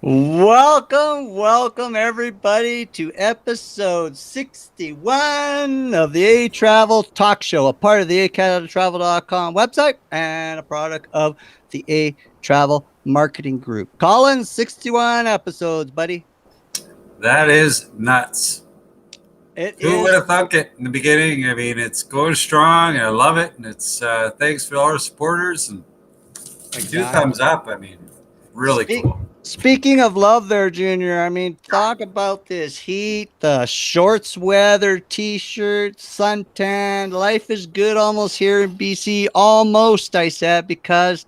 Welcome everybody to episode 61 of the A Travel Talk Show, a part of the ehCanadaTravel.com website and a product of the A Travel Marketing Group. Colin, 61 episodes, buddy. That is nuts. It Who would is. have thunk it in the beginning? I mean, it's going strong, and I love it. And it's thanks for all our supporters and two Exactly. thumbs up. I mean, really Speak, cool. Speaking of love there, Junior, I mean, talk about this heat, the shorts weather, t-shirts, suntan. Life is good almost here in BC. Almost, I said, because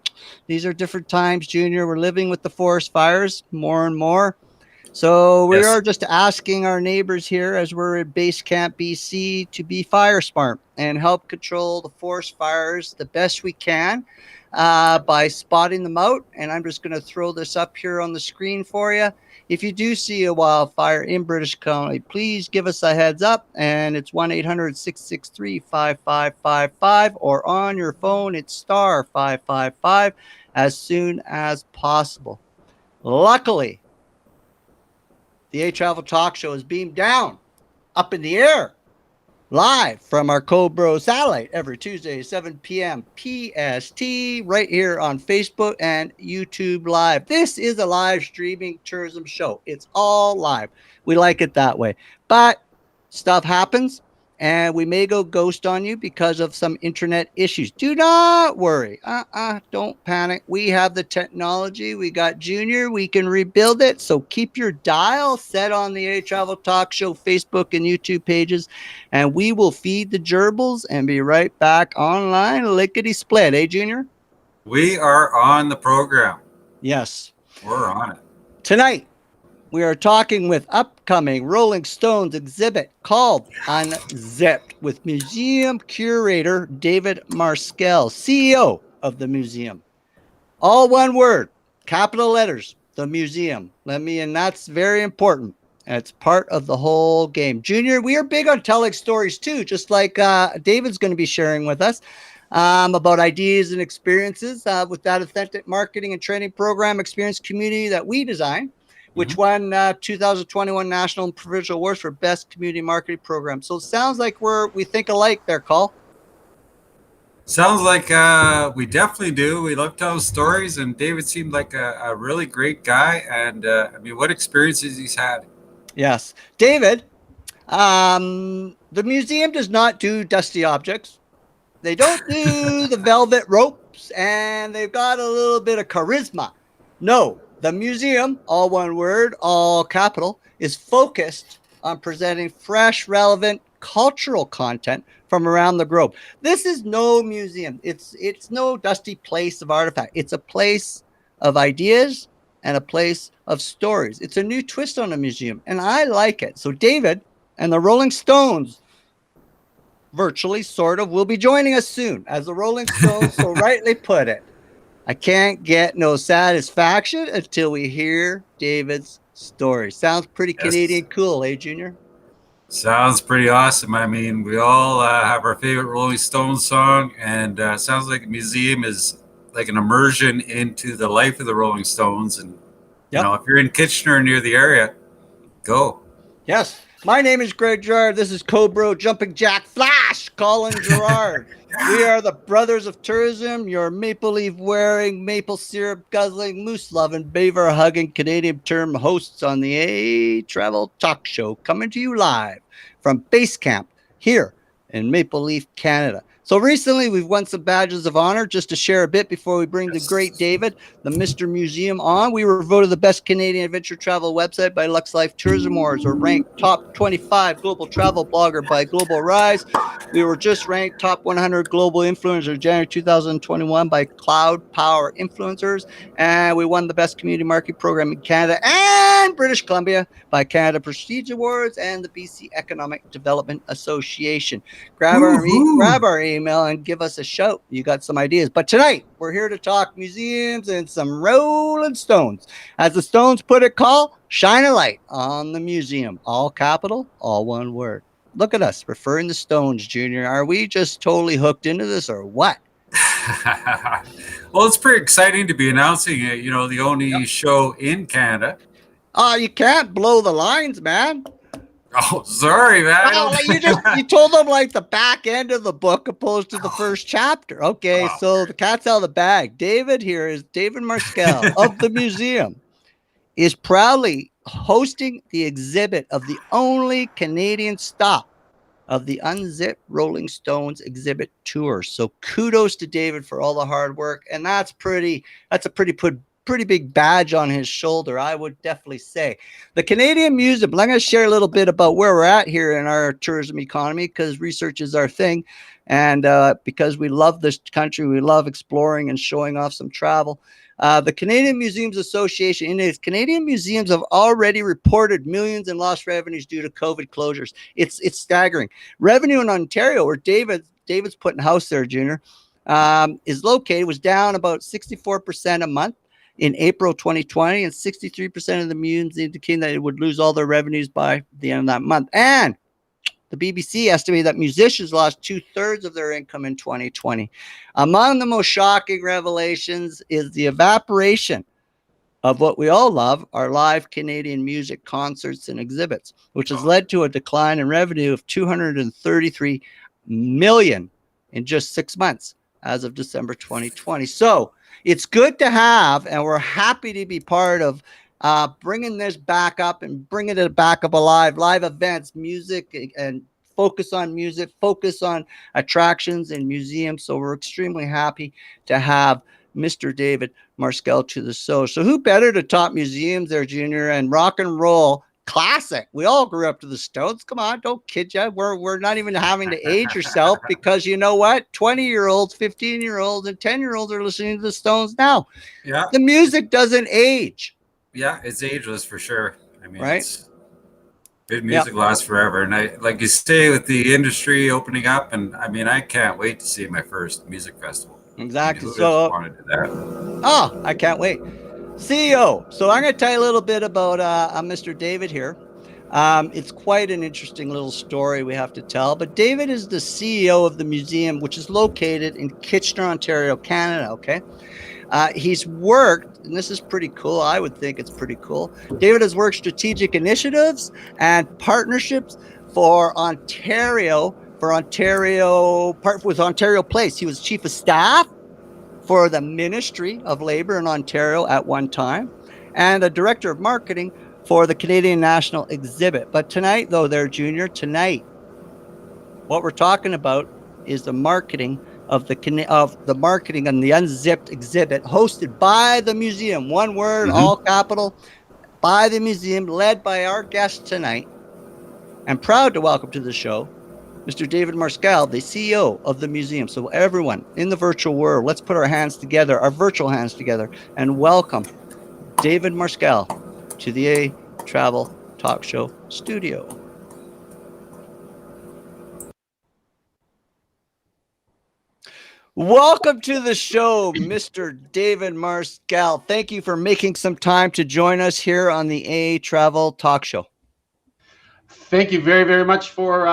these are different times, Junior. We're living with the forest fires more and more. So we Yes. are just asking our neighbors here as we're at Base Camp BC to be fire smart and help control the forest fires the best we can by spotting them out. And I'm just going to throw this up here on the screen for you. If you do see a wildfire in British Columbia, please give us a heads up. And it's 1-800-663-5555, or on your phone, it's star 555 as soon as possible. Luckily, the A Travel Talk Show is beamed down, up in the air, live from our Cobro satellite every Tuesday, 7 p.m. PST, right here on Facebook and YouTube Live. This is a live streaming tourism show. It's all live. We like it that way. But stuff happens, and we may go ghost on you because of some internet issues. Do not worry. Don't panic. We have the technology. We got Junior. We can rebuild it. So keep your dial set on the A Travel Talk Show Facebook and YouTube pages, and we will feed the gerbils and be right back online. Lickety split, eh, Junior? We are on the program. Yes. We're on it. Tonight, we are talking with upcoming Rolling Stones exhibit called Unzipped with museum curator David Maskell, CEO of the museum. All one word, capital letters, the museum. And that's very important. And it's part of the whole game. Junior, we are big on telling stories too, just like David's going to be sharing with us about ideas and experiences with that authentic marketing and training program experience community that we design, which Mhm. won 2021 national and provincial awards for best community marketing program. So it sounds like we think alike there, Call. Sounds like we definitely do. We love telling stories, and David seemed like a really great guy. And I mean, what experiences he's had. Yes. David, the museum does not do dusty objects. They don't do the velvet ropes, and they've got a little bit of charisma. No, the museum, all one word, all capital, is focused on presenting fresh, relevant cultural content from around the globe. This is no museum. It's no dusty place of artifact. It's a place of ideas and a place of stories. It's a new twist on a museum, and I like it. So David and the Rolling Stones, virtually, sort of, will be joining us soon, as the Rolling Stones so rightly put it. I can't get no satisfaction until we hear David's story. Sounds pretty Yes. Canadian cool, eh, Junior? Sounds pretty awesome. I mean, we all have our favorite Rolling Stones song, and sounds like a museum is like an immersion into the life of the Rolling Stones. And Yep. if you're in Kitchener near the area, go. Yes. My name is Greg Gerard. This is Cobro Jumping Jack Flash, Colin Gerard. We are the brothers of tourism, your maple leaf wearing, maple syrup guzzling, moose loving, beaver hugging Canadian term hosts on the A Travel Talk Show, coming to you live from Base Camp here in Maple Leaf, Canada. So recently we've won some badges of honor. Just to share a bit before we bring the great Yes. David, the Mr. Museum, on. We were voted the best Canadian adventure travel website by Lux Life Tourism Awards. We're ranked top 25 global travel blogger by Global Rise. We were just ranked top 100 global influencers January 2021 by Cloud Power Influencers. And we won the best community marketing program in Canada and British Columbia by Canada Prestige Awards and the BC Economic Development Association. Grab Woohoo! our email and give us a shout. You got some ideas. But tonight, we're here to talk museums and some Rolling Stones. As the Stones put it, Call, shine a light on the museum. All capital, all one word. Look at us referring to Stones, Junior. Are we just totally hooked into this or what? Well, it's pretty exciting to be announcing it. You know, the only show in Canada. You can't blow the lines, man. Oh, sorry, man. I don't. Like you told them like the back end of the book opposed to the first chapter. Okay, so the cat's out of the bag. David here is David Maskell of the museum is proudly hosting the exhibit of the only Canadian stop of the Unzipped Rolling Stones exhibit tour. So kudos to David for all the hard work, and that's a pretty big badge on his shoulder, I would definitely say. The Canadian Museum, I'm going to share a little bit about where we're at here in our tourism economy, because research is our thing. And because we love this country, we love exploring and showing off some travel. The Canadian Museums Association and its Canadian museums have already reported millions in lost revenues due to COVID closures. It's staggering. Revenue in Ontario, where David's putting house there, Junior, is located, was down about 64% a month in April 2020, and 63% of the museums indicating that it would lose all their revenues by the end of that month. And the BBC estimated that musicians lost 2/3 of their income in 2020. Among the most shocking revelations is the evaporation of what we all love, our live Canadian music concerts and exhibits, which has led to a decline in revenue of 233 million in just 6 months as of December 2020. So it's good to have, and we're happy to be part of bringing this back up and bringing it back up alive. Live events, music, and focus on music, focus on attractions and museums. So we're extremely happy to have Mr. David Maskell to the show. So who better to talk museums there, Junior, and rock and roll classic. We all grew up to the Stones. Come on, don't kid you. We're not even having to age yourself, because you know what? 20-year-olds, 15-year-olds, and 10-year-olds are listening to the Stones now. Yeah. The music doesn't age. Yeah, it's ageless for sure. I mean, right? It's good music lasts forever. And I, like you say, with the industry opening up, and I mean, I can't wait to see my first music festival. Exactly. I mean, who doesn't want to do that? Oh, I can't wait. CEO. So I'm going to tell you a little bit about Mr. David here. It's quite an interesting little story we have to tell. But David is the CEO of the museum, which is located in Kitchener, Ontario, Canada. Okay. He's worked, and this is pretty cool. I would think it's pretty cool. David has worked strategic initiatives and partnerships for Ontario, with Ontario Place. He was chief of staff for the Ministry of Labor in Ontario at one time, and a director of marketing for the Canadian National Exhibit. But tonight, though, there, Junior, what we're talking about is the marketing of the marketing and the Unzipped exhibit hosted by the museum. One word, all capital, by the museum, led by our guest tonight. I'm proud to welcome to the show Mr. David Maskell, the CEO of the museum. So everyone in the virtual world, let's put our virtual hands together, and welcome David Maskell to the Travel Talk Show studio. Welcome to the show, Mr. David Maskell. Thank you for making some time to join us here on the Travel Talk Show. Thank you very, very much for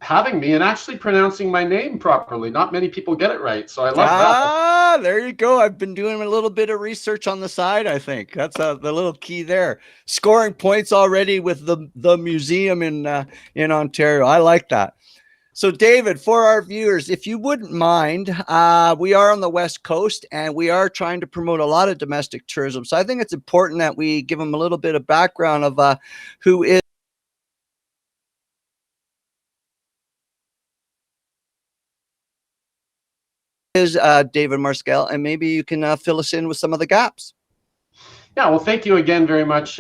having me and actually pronouncing my name properly. Not many people get it right, so I love that. There you go. I've been doing a little bit of research on the side, I think. That's the little key there. Scoring points already with the museum in Ontario. I like that. So, David, for our viewers, if you wouldn't mind, we are on the West Coast, and we are trying to promote a lot of domestic tourism. So I think it's important that we give them a little bit of background of who is David Maskell, and maybe you can fill us in with some of the gaps. Yeah, well, thank you again very much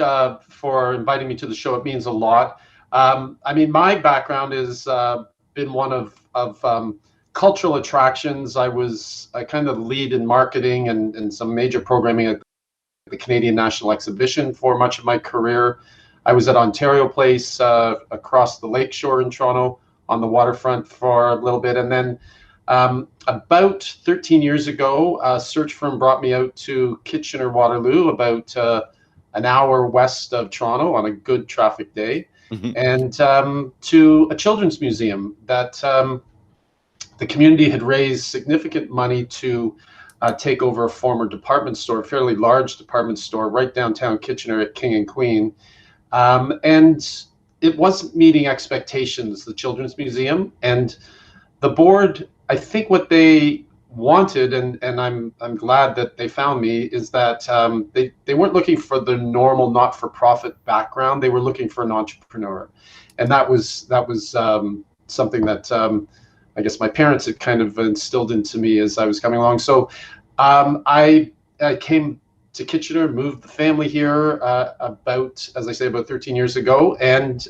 for inviting me to the show. It means a lot. I mean, my background is been one of cultural attractions. I kind of lead in marketing and some major programming at the Canadian National Exhibition for much of my career. I was at Ontario Place across the lakeshore in Toronto on the waterfront for a little bit. And then about 13 years ago, a search firm brought me out to Kitchener-Waterloo, about an hour west of Toronto on a good traffic day, and to a children's museum that the community had raised significant money to take over a former department store, a fairly large department store right downtown Kitchener at King and Queen. And it wasn't meeting expectations, the Children's Museum. And the board, I think what they wanted, and I'm glad that they found me, is that they weren't looking for the normal not-for-profit background. They were looking for an entrepreneur. And that was something that I guess my parents had kind of instilled into me as I was coming along. So I came to Kitchener, moved the family here about, as I say, about 13 years ago. And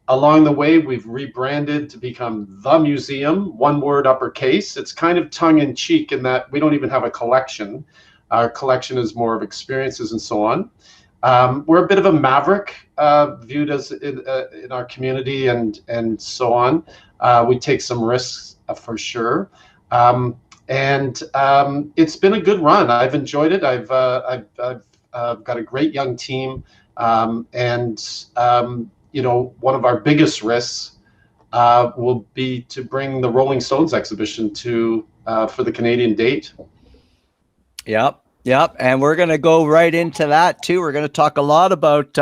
along the way, we've rebranded to become The Museum, one word uppercase. It's kind of tongue-in-cheek in that we don't even have a collection. Our collection is more of experiences and so on. We're a bit of a maverick, viewed as in our community and so on. We take some risks for sure. And it's been a good run. I've enjoyed it. I've got a great young team, you know, one of our biggest risks will be to bring the Rolling Stones exhibition to for the Canadian date. Yep. And we're going to go right into that too. We're going to talk a lot about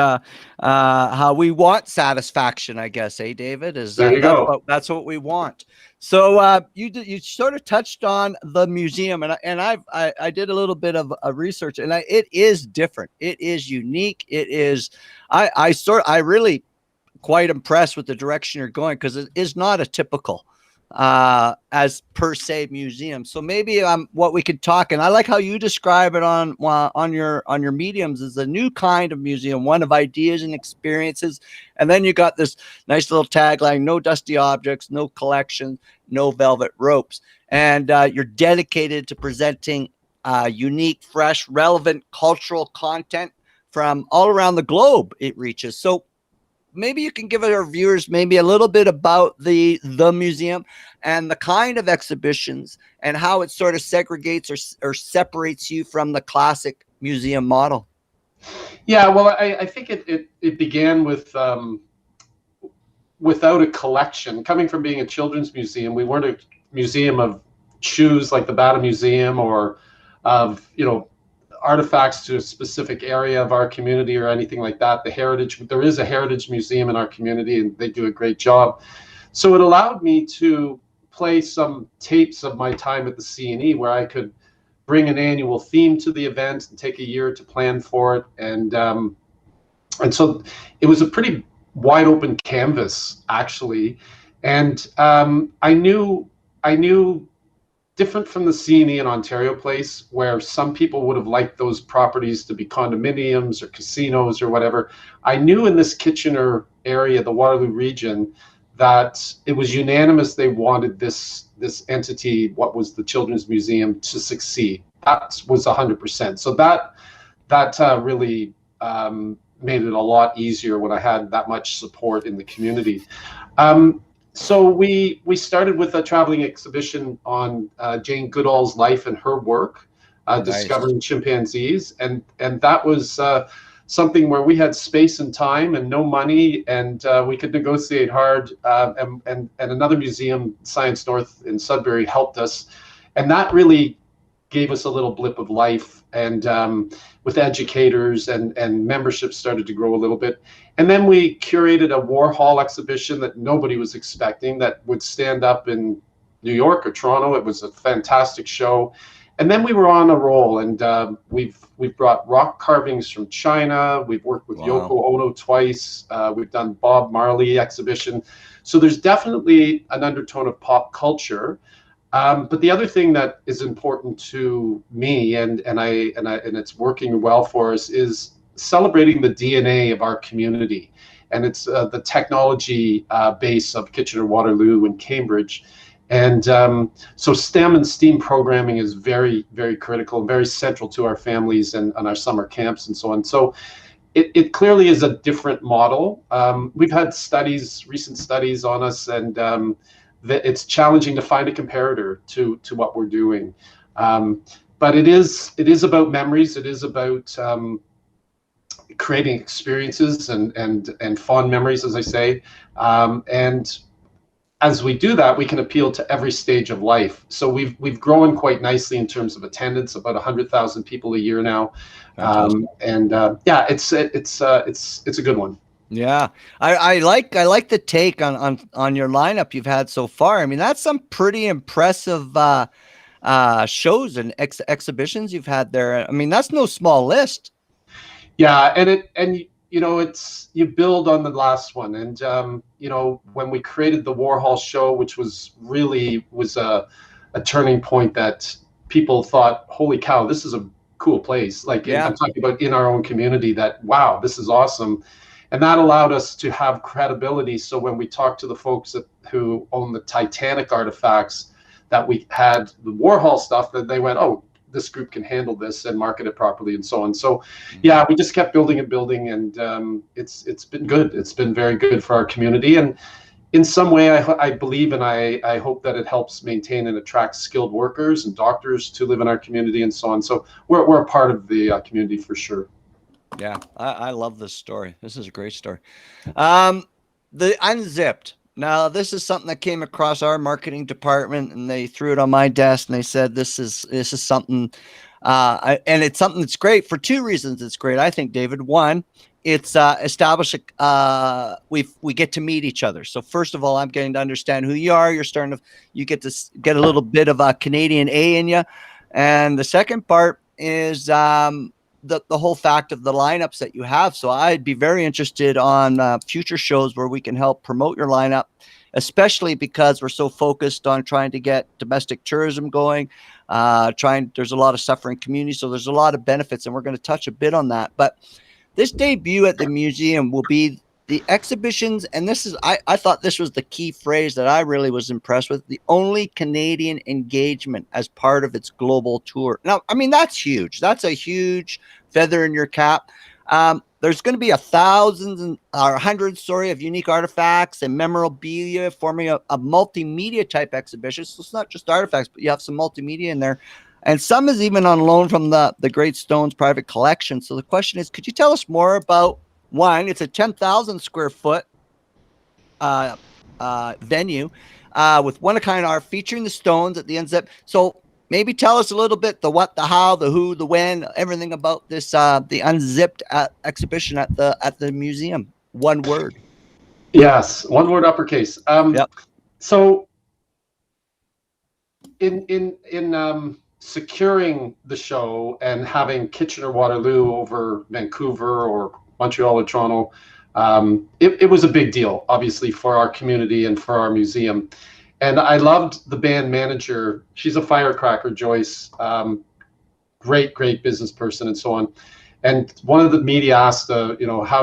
how we want satisfaction, I guess, David? There you go. That's what we want. So you sort of touched on the museum, and I did a little bit of research, and it is different. It is unique. It is I really quite impressed with the direction you're going, because it is not a typical as per se museum. So maybe what we could talk, and I like how you describe it on your mediums, as a new kind of museum, one of ideas and experiences. And then you got this nice little tagline: no dusty objects, no collection, no velvet ropes. And you're dedicated to presenting unique, fresh, relevant cultural content from all around the globe it reaches. So maybe you can give our viewers maybe a little bit about the museum and the kind of exhibitions and how it sort of segregates or separates you from the classic museum model. Yeah, well, I think it began with without a collection. Coming from being a children's museum, we weren't a museum of shoes like the Bata Museum, or of, you know, artifacts to a specific area of our community or anything like that. There is a heritage museum in our community, and they do a great job. So it allowed me to play some tapes of my time at the CNE, where I could bring an annual theme to the event and take a year to plan for it. And so it was a pretty wide open canvas, actually. And I knew different from the CNE in Ontario Place, where some people would have liked those properties to be condominiums or casinos or whatever. I knew in this Kitchener area, the Waterloo region, that it was unanimous they wanted this entity, what was the Children's Museum, to succeed. That was 100%. So that really made it a lot easier when I had that much support in the community. So we started with a traveling exhibition on Jane Goodall's life and her work, discovering chimpanzees, and that was something where we had space and time and no money, and we could negotiate hard. And another museum, Science North in Sudbury, helped us, and that really gave us a little blip of life. And with educators and membership started to grow a little bit. And then we curated a Warhol exhibition that nobody was expecting, that would stand up in New York or Toronto. It was a fantastic show. And then we were on a roll, and we've brought rock carvings from China. We've worked with Yoko Ono twice. We've done Bob Marley exhibition. So there's definitely an undertone of pop culture. But the other thing that is important to me, and it's working well for us, is celebrating the DNA of our community, and it's the technology base of Kitchener, Waterloo, and Cambridge. And so STEM and STEAM programming is very, very critical and very central to our families and our summer camps and so on. So it clearly is a different model. We've had recent studies on us, and that it's challenging to find a comparator to what we're doing. But it is about memories. It is about creating experiences and fond memories, as I say. And as we do that, we can appeal to every stage of life. So we've grown quite nicely in terms of attendance, about 100,000 people a year now. Yeah, it's a good one. Yeah, I like the take on your lineup you've had so far. I mean, that's some pretty impressive shows and exhibitions you've had there. I mean, that's no small list. Yeah, and you know, it's, you build on the last one, and you know, when we created the Warhol show, which was a turning point that people thought, holy cow, this is a cool place. Like, Yeah. I'm talking about in our own community, that wow, this is awesome. And that allowed us to have credibility. So when we talked to the folks who own the Titanic artifacts, that we had the Warhol stuff, that they went, oh, this group can handle this and market it properly, and so on. So yeah, we just kept building and building, and it's been good. It's been very good for our community, and in some way, I believe, and I hope that it helps maintain and attract skilled workers and doctors to live in our community, and so on. So we're a part of the community for sure. Yeah, I love this story. This is a great story. The Unzipped. Now, this is something that came across our marketing department, and they threw it on my desk, and they said, this is something, and it's something that's great for two reasons. It's great, I think, David. One, it's established, we get to meet each other. So first of all, I'm getting to understand who you are. You get to get a little bit of a Canadian A in you. And the second part is the whole fact of the lineups that you have. So I'd be very interested on future shows where we can help promote your lineup, especially because we're so focused on trying to get domestic tourism going. There's a lot of suffering communities, so there's a lot of benefits, and we're going to touch a bit on that. But this debut at the museum will be the exhibitions, and this is, I thought this was the key phrase that I really was impressed with, the only Canadian engagement as part of its global tour. Now, I mean, that's huge. That's a huge feather in your cap. There's going to be hundreds of unique artifacts and memorabilia forming a multimedia type exhibition. So it's not just artifacts, but you have some multimedia in there. And some is even on loan from the Great Stones private collection. So the question is, could you tell us more about, one, it's a 10,000 square foot venue with one-of-a-kind art featuring the Stones at the Unzipped. So maybe tell us a little bit, the what, the how, the who, the when, everything about this, the Unzipped exhibition at the museum. One word. Yes, one word, uppercase. Yep. So in securing the show and having Kitchener-Waterloo over Vancouver or Montreal or Toronto, it was a big deal, obviously, for our community and for our museum. And I loved the band manager. She's a firecracker, Joyce. Great business person, and so on. And one of the media asked, how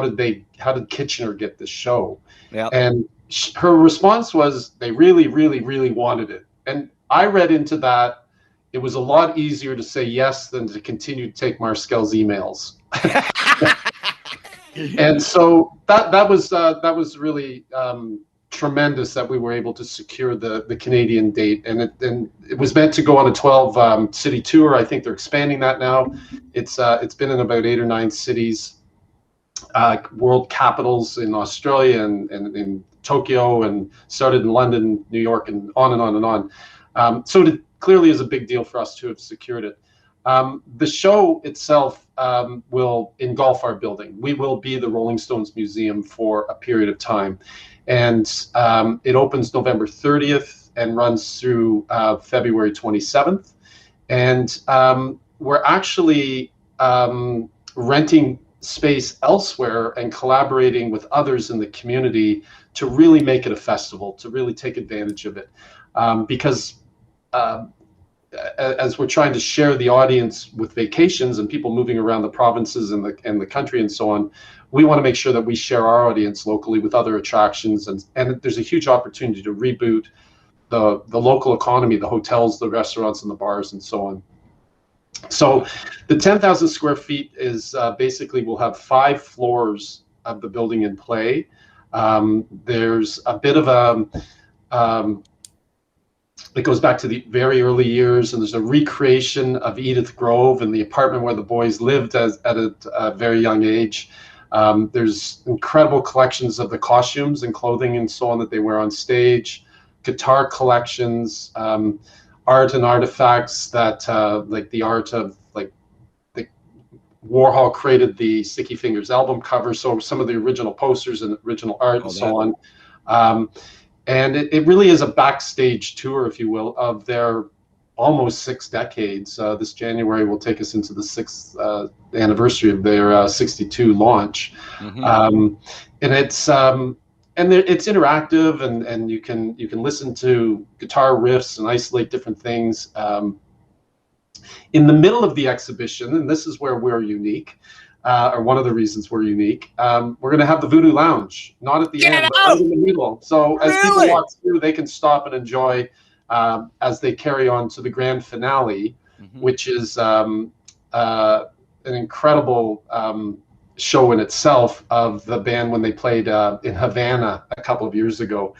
did Kitchener get this show? Yeah. And her response was, they really, really, really wanted it. And I read into that, it was a lot easier to say yes than to continue to take Marskell's emails. And so that was really tremendous that we were able to secure the Canadian date, and it was meant to go on a 12 city tour. I think they're expanding that now. It's been in about 8 or 9 cities, world capitals in Australia and in Tokyo, and started in London, New York, and on and on and on. So it clearly is a big deal for us to have secured it. The show itself will engulf our building. We will be the Rolling Stones Museum for a period of time. And it opens November 30th and runs through February 27th. And we're actually renting space elsewhere and collaborating with others in the community to really make it a festival, to really take advantage of it. Because as we're trying to share the audience with vacations and people moving around the provinces and the country and so on, we want to make sure that we share our audience locally with other attractions. And there's a huge opportunity to reboot the local economy, the hotels, the restaurants, and the bars, and so on. So the 10,000 square feet is basically, we'll have 5 floors of the building in play. There's a bit of it goes back to the very early years, and there's a recreation of Edith Grove and the apartment where the boys lived at a very young age. There's incredible collections of the costumes and clothing and so on that they wear on stage. guitar collections, art and artifacts that like the art of like Warhol created the Sticky Fingers album cover, so some of the original posters and original art and so on. And it really is a backstage tour, if you will, of their almost 6 decades. This January will take us into the 6th anniversary of their 62 launch. And it's it's interactive, and you can listen to guitar riffs and isolate different things. In the middle of the exhibition, and this is where we're unique, or one of the reasons we're unique, we're going to have the Voodoo Lounge, not at the end, but right in the middle. So as people walk through, they can stop and enjoy as they carry on to the grand finale, which is an incredible show in itself of the band when they played in Havana a couple of years ago.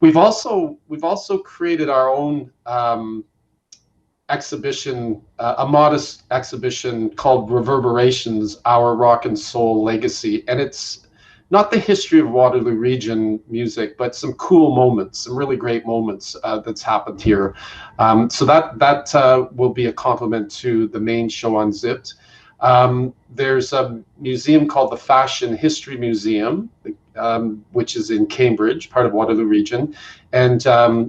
We've also created our own exhibition, a modest exhibition called Reverberations, Our Rock and Soul Legacy. And it's not the history of Waterloo Region music, but some cool moments, some really great moments that's happened here. So that will be a complement to the main show on Zipped. There's a museum called the Fashion History Museum, which is in Cambridge, part of Waterloo Region. And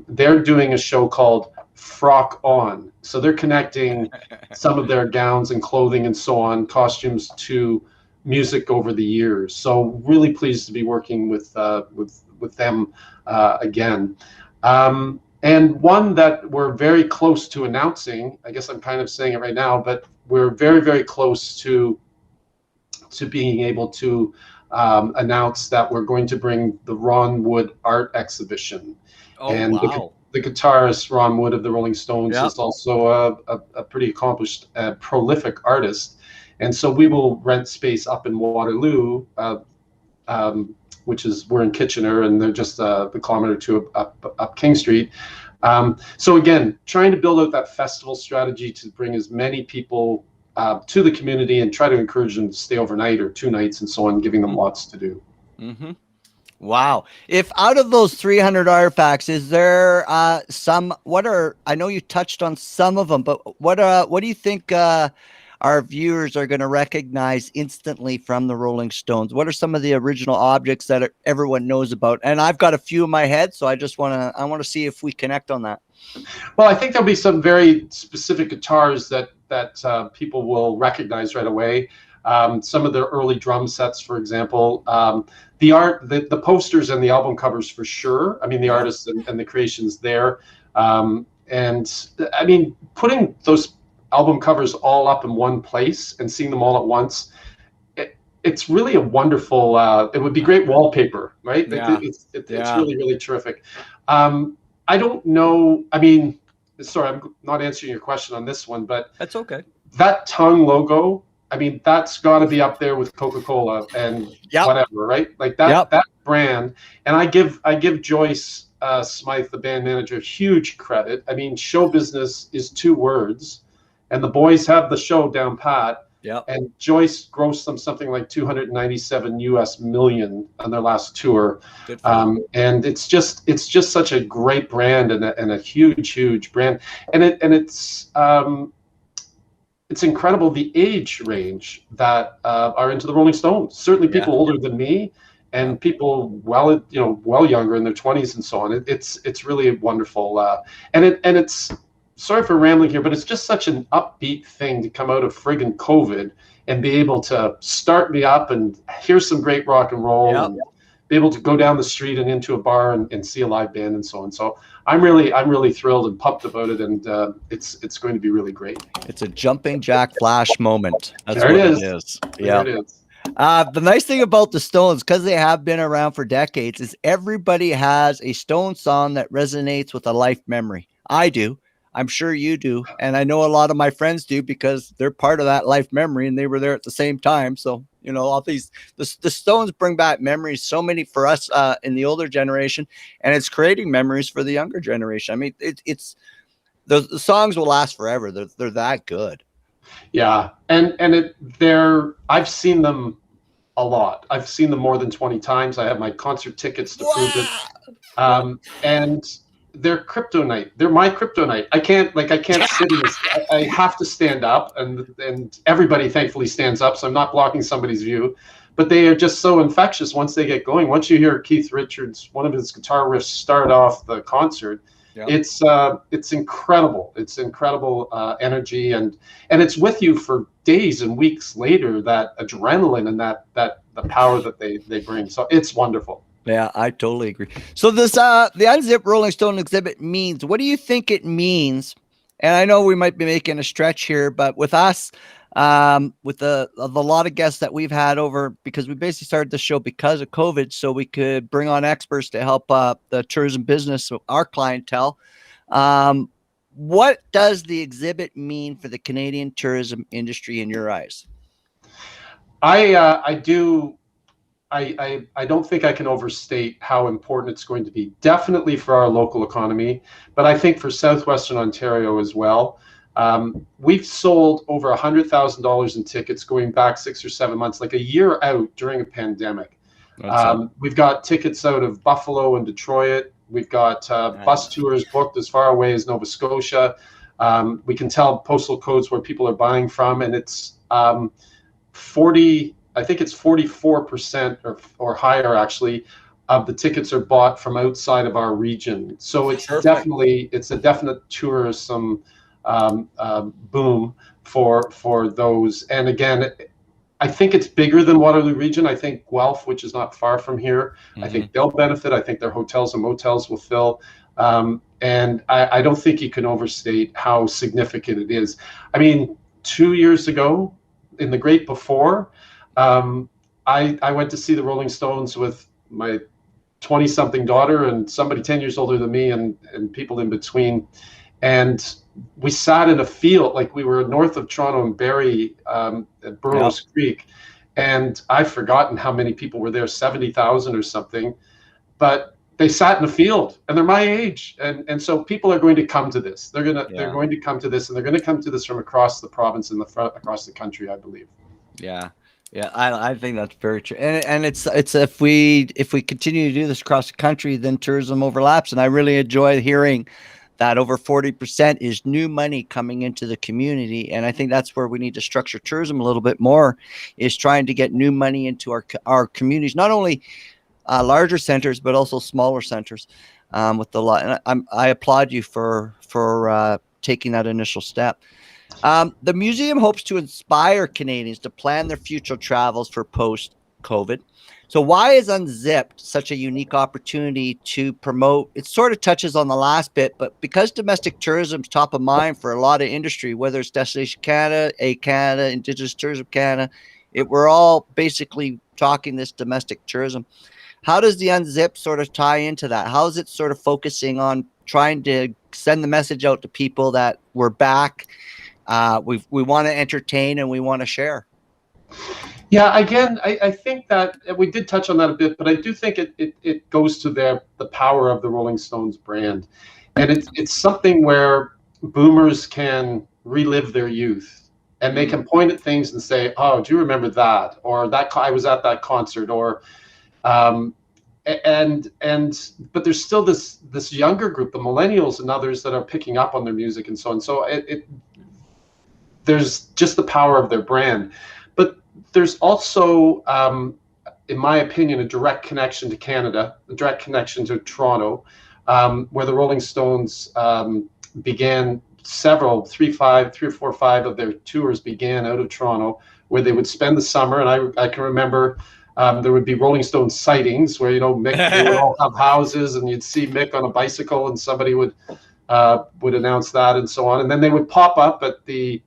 they're doing a show called Frock On. So they're connecting some of their gowns and clothing and so on, costumes, to music over the years. So really pleased to be working with them again. And one that we're very close to announcing, I guess I'm kind of saying it right now, but we're very, very close to being able to announce that we're going to bring the Ron Wood art exhibition. And the guitarist Ron Wood of the Rolling Stones is also a pretty accomplished, prolific artist. And so we will rent space up in Waterloo, which is, we're in Kitchener, and they're just a kilometer or two up King Street. So again, trying to build out that festival strategy to bring as many people to the community and try to encourage them to stay overnight or 2 nights and so on, giving them lots to do. Wow. If out of those 300 artifacts, is there some, I know you touched on some of them, but what do you think our viewers are going to recognize instantly from the Rolling Stones? What are some of the original objects that everyone knows about? And I've got a few in my head, so I want to see if we connect on that. Well, I think there'll be some very specific guitars that people will recognize right away. Some of their early drum sets, for example. The art, the posters and the album covers for sure. I mean, the artists and the creations there. And I mean, putting those album covers all up in one place and seeing them all at once, it's really a wonderful, it would be great wallpaper, right? Yeah. It's really, really terrific. I don't know, I mean, sorry, I'm not answering your question on this one, but that's okay. That tongue logo, I mean, that's got to be up there with Coca-Cola and whatever, right? Like that brand. And I give Joyce Smythe, the band manager, huge credit. I mean, show business is 2 words, and the boys have the show down pat. And Joyce grossed them something like $297 million on their last tour. And it's just such a great brand and a huge brand. And it's incredible the age range that are into the Rolling Stones. Certainly people older than me, and people well younger in their 20s and so on. It's really wonderful. And it's, sorry for rambling here, but it's just such an upbeat thing to come out of friggin' COVID and be able to start me up and hear some great rock and roll and be able to go down the street and into a bar and see a live band and so on. So I'm really thrilled and pumped about it, and it's going to be really great. It's a jumping jack flash moment. That's there what it is. It is. There it is. The nice thing about the Stones, because they have been around for decades, is everybody has a Stone song that resonates with a life memory. I do. I'm sure you do. And I know a lot of my friends do, because they're part of that life memory and they were there at the same time. So, all these, the Stones bring back memories, so many for us in the older generation, and it's creating memories for the younger generation. I mean, it's the songs will last forever. They're that good. Yeah. And I've seen them a lot. I've seen them more than 20 times. I have my concert tickets to prove it. And they're kryptonite. They're my kryptonite. I can't sit in this. I have to stand up, and everybody thankfully stands up, so I'm not blocking somebody's view. But they are just so infectious once they get going. Once you hear Keith Richards, one of his guitar riffs start off the concert, it's incredible. It's incredible energy, and it's with you for days and weeks later. That adrenaline and that the power that they bring. So it's wonderful. Yeah, I totally agree. So this the Unzipped Rolling Stone exhibit means, what do you think it means? And I know we might be making a stretch here, but with us, with the lot of guests that we've had over, because we basically started the show because of COVID, so we could bring on experts to help the tourism business, our clientele. What does the exhibit mean for the Canadian tourism industry in your eyes? I don't think I can overstate how important it's going to be. Definitely for our local economy, but I think for Southwestern Ontario as well. We've sold over $100,000 in tickets going back 6 or 7 months, like a year out during a pandemic. We've got tickets out of Buffalo and Detroit. We've got bus tours booked as far away as Nova Scotia. We can tell postal codes where people are buying from, and it's 44% or higher actually of the tickets are bought from outside of our region. So it's a definite tourism boom for those. And again, I think it's bigger than Waterloo Region. I think Guelph, which is not far from here, I think they'll benefit. I think their hotels and motels will fill. And I don't think you can overstate how significant it is. I mean, 2 years ago, in the great before, I went to see the Rolling Stones with my 20-something daughter and somebody 10 years older than me and people in between. And we sat in a field, like we were north of Toronto and Barrie at Burroughs Creek. And I've forgotten how many people were there, 70,000 or something. But they sat in a field, and they're my age. And so people are going to come to this. They're going to come to this, and they're going to come to this from across the province and across the country, I believe. Yeah. Yeah, I think that's very true, and it's if we continue to do this across the country, then tourism overlaps, and I really enjoy hearing that over 40% is new money coming into the community, and I think that's where we need to structure tourism a little bit more, is trying to get new money into our communities, not only larger centers but also smaller centers, with the lot. And I applaud you for taking that initial step. The museum hopes to inspire Canadians to plan their future travels for post-COVID. So why is Unzipped such a unique opportunity to promote? It sort of touches on the last bit, but because domestic tourism is top of mind for a lot of industry, whether it's Destination Canada, ehCanada, Indigenous Tourism Canada, we're all basically talking this domestic tourism. How does the Unzipped sort of tie into that? How is it sort of focusing on trying to send the message out to people that we're back? We want to entertain and we want to share. Yeah, again, I think that we did touch on that a bit, but I do think it goes to the power of the Rolling Stones brand, and it's something where boomers can relive their youth, and they can point at things and say, "Oh, do you remember that?" Or "That I was at that concert," or but there's still this younger group, the millennials and others, that are picking up on their music and so on. So there's just the power of their brand. But there's also, in my opinion, a direct connection to Canada, a direct connection to Toronto, where the Rolling Stones began three or four, five of their tours began out of Toronto, where they would spend the summer. And I can remember there would be Rolling Stone sightings where, Mick, they would all have houses, and you'd see Mick on a bicycle, and somebody would announce that and so on. And then they would pop up at the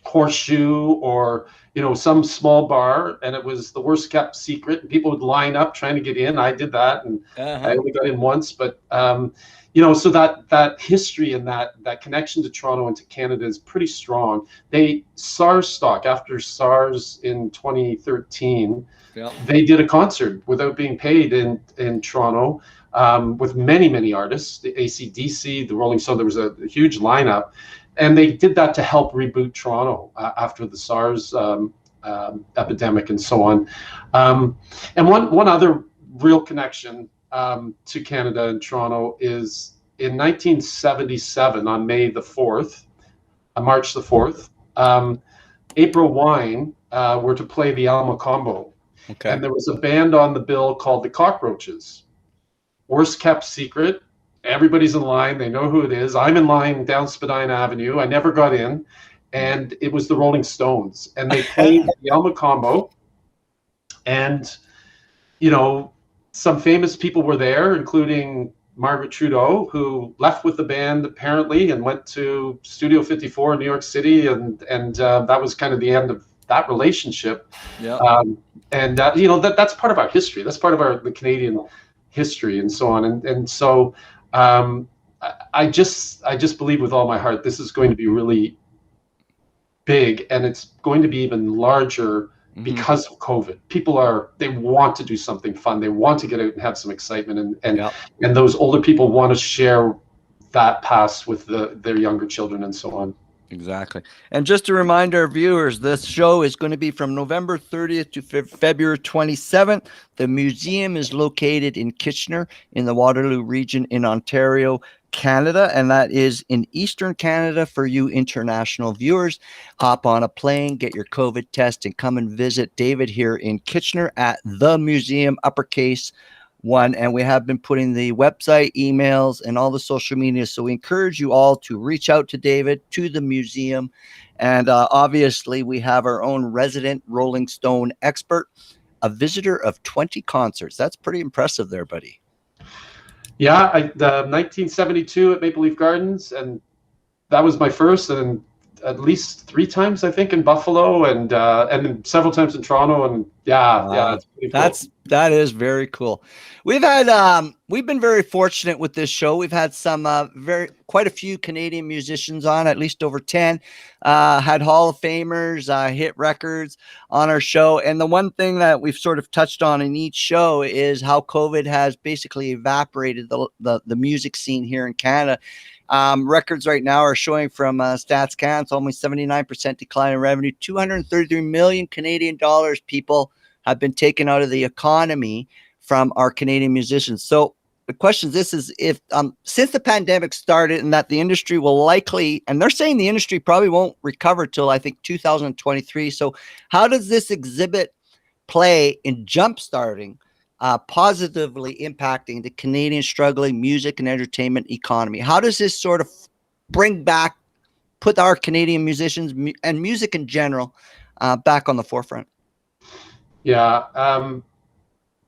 Horseshoe or some small bar, and it was the worst kept secret, and people would line up trying to get in. I did that, and I only got in once, but so that history and that connection to Toronto and to Canada is pretty strong. SARS stock, after SARS in 2013, they did a concert without being paid in Toronto, with many artists, the AC/DC, the Rolling Stone. There was a huge lineup. And they did that to help reboot Toronto after the SARS epidemic and so on. And one other real connection to Canada and Toronto is in 1977 on May the 4th, March the 4th, April Wine were to play the Alma Combo. Okay. And there was a band on the bill called the Cockroaches. Worst kept secret. Everybody's in line. They know who it is. I'm in line down Spadina Avenue. I never got in. And it was the Rolling Stones. And they played the Alma Combo. And, you know, some famous people were there, including Margaret Trudeau, who left with the band apparently and went to Studio 54 in New York City. And that was kind of the end of that relationship. Yeah. You know, that's part of our history. That's part of the Canadian history and so on. And so I just believe with all my heart this is going to be really big, and it's going to be even larger because of COVID. They want to do something fun. They want to get out and have some excitement, and those older people want to share that past with their younger children and so on. Exactly. And just to remind our viewers, this show is going to be from November 30th to February 27th. The museum is located in Kitchener in the Waterloo region in Ontario, Canada, and that is in Eastern Canada for you international viewers. Hop on a plane, get your COVID test, and come and visit David here in Kitchener at the museum, uppercase 1. And we have been putting the website, emails, and all the social media. So we encourage you all to reach out to David, to the museum. And obviously, we have our own resident Rolling Stone expert, a visitor of 20 concerts. That's pretty impressive there, buddy. Yeah, the 1972 at Maple Leaf Gardens, and that was my first, and at least 3 times I think in Buffalo, and then several times in Toronto, and that's pretty cool. That is very cool. We've been very fortunate with this show. We've had some quite a few Canadian musicians on, at least over 10, had Hall of Famers, hit records on our show. And the one thing that we've sort of touched on in each show is how COVID has basically evaporated the music scene here in Canada. Records right now are showing from Stats Can, it's almost 79% decline in revenue. 233 million Canadian dollars, people, have been taken out of the economy from our Canadian musicians. So the question is if since the pandemic started and that the industry will likely, and they're saying the industry probably won't recover till I think 2023. So how does this exhibit play in jumpstarting, positively impacting the Canadian struggling music and entertainment economy? How does this sort of put our Canadian musicians and music in general back on the forefront? Yeah,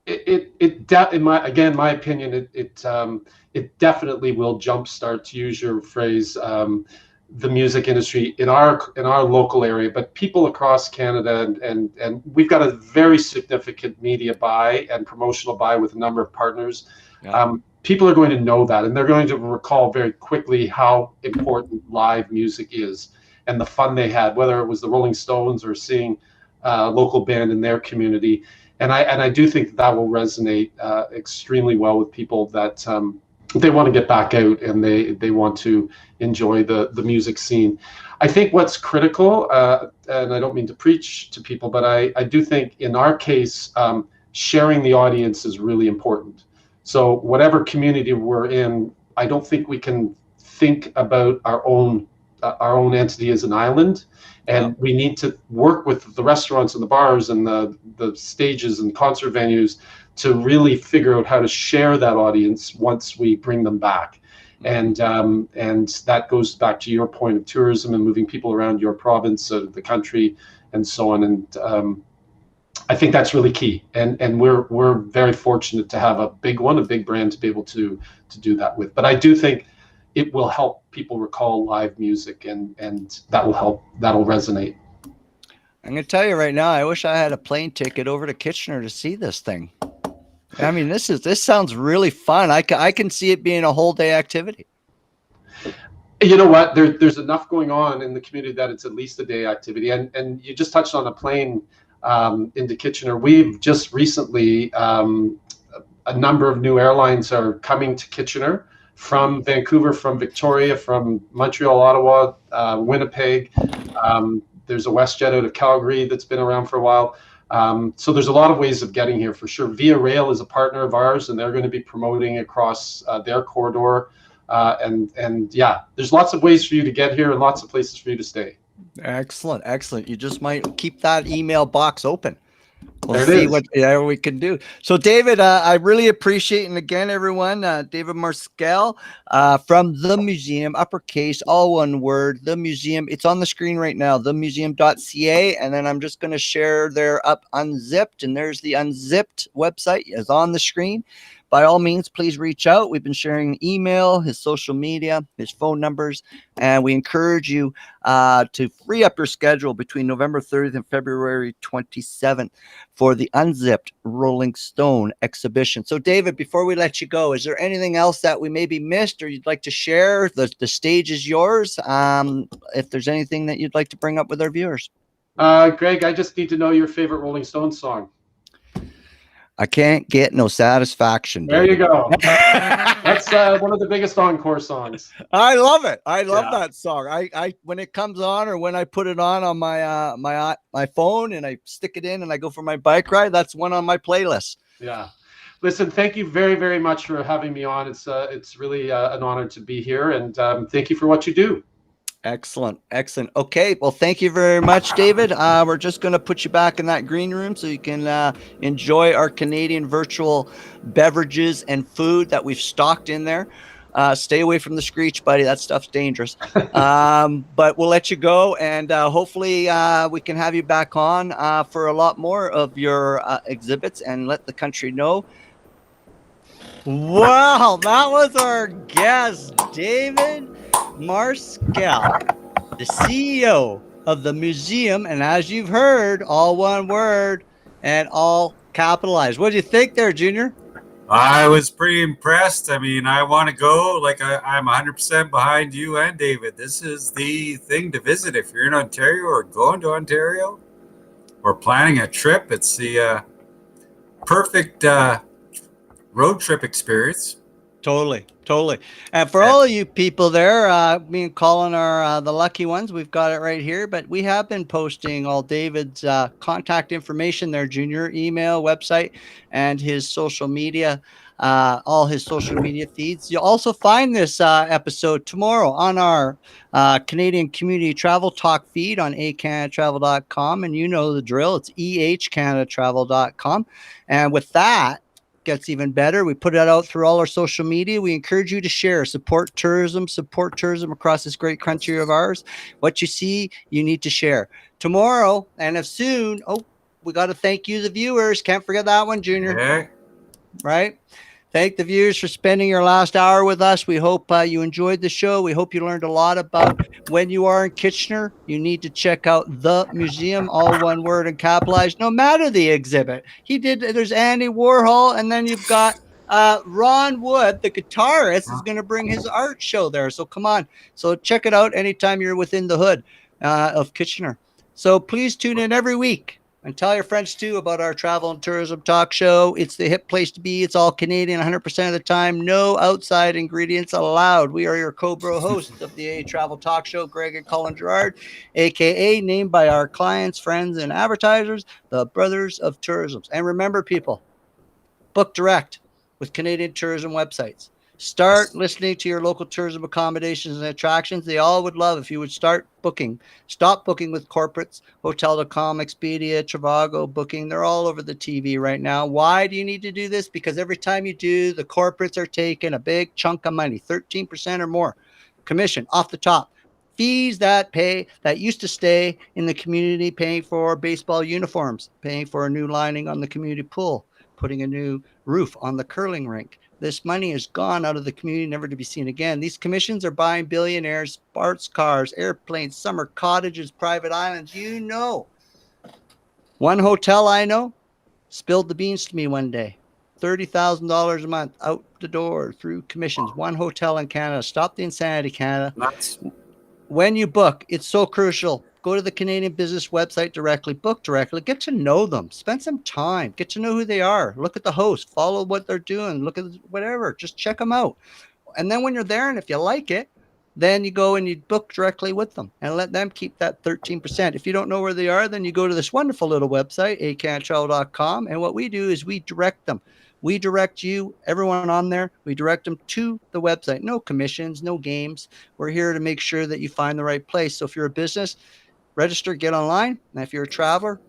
in my opinion, it definitely will jumpstart, to use your phrase, the music industry in our local area, but people across Canada, and we've got a very significant media buy and promotional buy with a number of partners. Yeah. People are going to know that, and they're going to recall very quickly how important live music is and the fun they had, whether it was the Rolling Stones or seeing local band in their community, and I do think that will resonate extremely well with people that they want to get back out and they want to enjoy the music scene. I think what's critical, and I don't mean to preach to people, but I do think in our case, sharing the audience is really important. So whatever community we're in, I don't think we can think about our own entity as an island. And we need to work with the restaurants and the bars and the stages and concert venues to really figure out how to share that audience once we bring them back. And that goes back to your point of tourism and moving people around your province, the country, and so on. And I think that's really key. And we're very fortunate to have a big brand to be able to do that with. But I do think it will help people recall live music, and that'll resonate. I'm going to tell you right now, I wish I had a plane ticket over to Kitchener to see this thing. I mean, this sounds really fun. I can see it being a whole day activity. You know what? There's enough going on in the community that it's at least a day activity. And you just touched on a plane into Kitchener. We've just recently, a number of new airlines are coming to Kitchener from Vancouver, from Victoria, from Montreal, Ottawa, Winnipeg. There's a WestJet out of Calgary that's been around for a while. So there's a lot of ways of getting here for sure. Via Rail is a partner of ours, and they're going to be promoting across their corridor. And yeah, there's lots of ways for you to get here and lots of places for you to stay. Excellent, excellent. You just might keep that email box open. We'll There it see is. what we can do. So, David, I really appreciate, and again, everyone, David Maskell from The Museum, uppercase, all one word, The Museum. It's on the screen right now, themuseum.ca, and then I'm just going to share there up Unzipped, and there's the Unzipped website is on the screen. By all means, please reach out. We've been sharing email, his social media, his phone numbers, and we encourage you to free up your schedule between November 30th and February 27th for the Unzipped Rolling Stone exhibition. So, David, before we let you go, is there anything else that we maybe missed or you'd like to share? The stage is yours. If there's anything that you'd like to bring up with our viewers. Greg, I just need to know your favorite Rolling Stones song. I can't get no satisfaction. There David. you go. That's one of the biggest encore songs. I love it. I love that song. I when it comes on or when I put it on my my phone and I stick it in and I go for my bike ride, that's one on my playlist. Yeah. Listen, thank you very, very much for having me on. It's really an honor to be here, and thank you for what you do. Excellent. Excellent. Okay. Well, thank you very much, David. We're just going to put you back in that green room so you can enjoy our Canadian virtual beverages and food that we've stocked in there. Stay away from the screech, buddy. That stuff's dangerous. But we'll let you go, and hopefully we can have you back on for a lot more of your exhibits and let the country know. Wow, that was our guest, David Marskell, the CEO of the museum, and as you've heard, all one word and all capitalized. What do you think there, Junior? I was pretty impressed. I mean, I want to go. Like I'm 100% behind you and David. This is the thing to visit if you're in Ontario or going to Ontario or planning a trip. It's the perfect road trip experience. Totally. And for all of you people there, me and Colin are the lucky ones. We've got it right here, but we have been posting all David's contact information there, Junior, email, website, and his social media, all his social media feeds. You'll also find this episode tomorrow on our Canadian Community Travel Talk feed on ehCanadaTravel.com. And you know the drill. It's ehCanadaTravel.com. And with that, gets even better. We put it out through all our social media. We encourage you to share, support tourism across this great country of ours. What you see, you need to share. Tomorrow, and if soon, we got to thank you, the viewers. Can't forget that one, Junior. Yeah. Right? Thank the viewers for spending your last hour with us. We hope you enjoyed the show. We hope you learned a lot about when you are in Kitchener. You need to check out the museum, all one word and capitalized, no matter the exhibit. There's Andy Warhol, and then you've got Ron Wood, the guitarist, is going to bring his art show there. So come on. So check it out anytime you're within the hood of Kitchener. So please tune in every week. And tell your friends, too, about our travel and tourism talk show. It's the hip place to be. It's all Canadian 100% of the time. No outside ingredients allowed. We are your co-bro hosts of the Travel Talk Show, Greg and Colin Gerard, a.k.a. named by our clients, friends, and advertisers, the Brothers of Tourism. And remember, people, book direct with Canadian tourism websites. Start listening to your local tourism accommodations and attractions. They all would love if you would start booking. Stop booking with corporates, Hotel.com, Expedia, Trivago, Booking. They're all over the TV right now. Why do you need to do this? Because every time you do, the corporates are taking a big chunk of money, 13% or more commission off the top. Fees that used to stay in the community, paying for baseball uniforms, paying for a new lining on the community pool, putting a new roof on the curling rink. This money is gone out of the community, never to be seen again. These commissions are buying billionaires, sports cars, airplanes, summer cottages, private islands. You know. One hotel I know spilled the beans to me one day. $30,000 a month out the door through commissions. One hotel in Canada. Stop the insanity, Canada. Nuts. When you book, it's so crucial. Go to the Canadian business website directly, book directly, get to know them, spend some time, get to know who they are, look at the host, follow what they're doing, look at whatever, just check them out. And then when you're there, and if you like it, then you go and you book directly with them and let them keep that 13%. If you don't know where they are, then you go to this wonderful little website, ehCanadaTravel.com. And what we do is we direct them. We direct you, everyone on there, we direct them to the website. No commissions, no games. We're here to make sure that you find the right place. So if you're a business, register, get online. And if you're a traveler,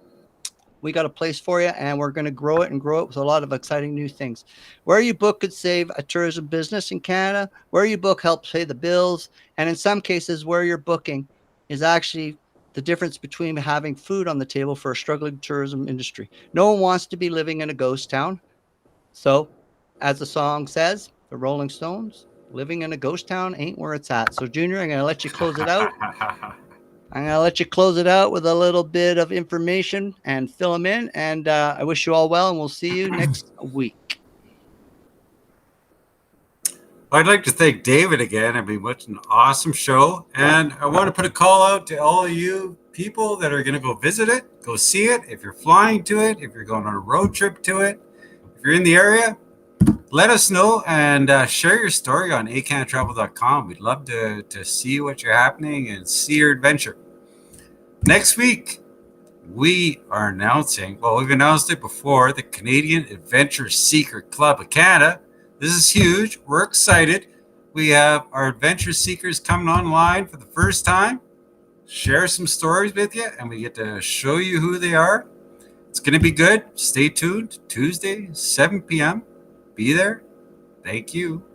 we got a place for you, and we're going to grow it with a lot of exciting new things. Where you book could save a tourism business in Canada. Where you book helps pay the bills. And in some cases, where you're booking is actually the difference between having food on the table for a struggling tourism industry. No one wants to be living in a ghost town. So, as the song says, the Rolling Stones, living in a ghost town ain't where it's at. So, Junior, I'm going to let you close it out. I'm going to let you close it out with a little bit of information and fill them in. And I wish you all well, and we'll see you next week. I'd like to thank David again. I mean, what an awesome show. And I want to put a call out to all of you people that are going to go visit it, go see it. If you're flying to it, if you're going on a road trip to it, if you're in the area, let us know and share your story on ehCanadaTravel.com. We'd love to see what you're happening and see your adventure. Next week, we are announcing, well, we've announced it before, the Canadian Adventure Seeker Club of Canada. This is huge. We're excited. We have our adventure seekers coming online for the first time, share some stories with you, and we get to show you who they are. It's going to be good. Stay tuned. Tuesday, 7 p.m. Be there. Thank you.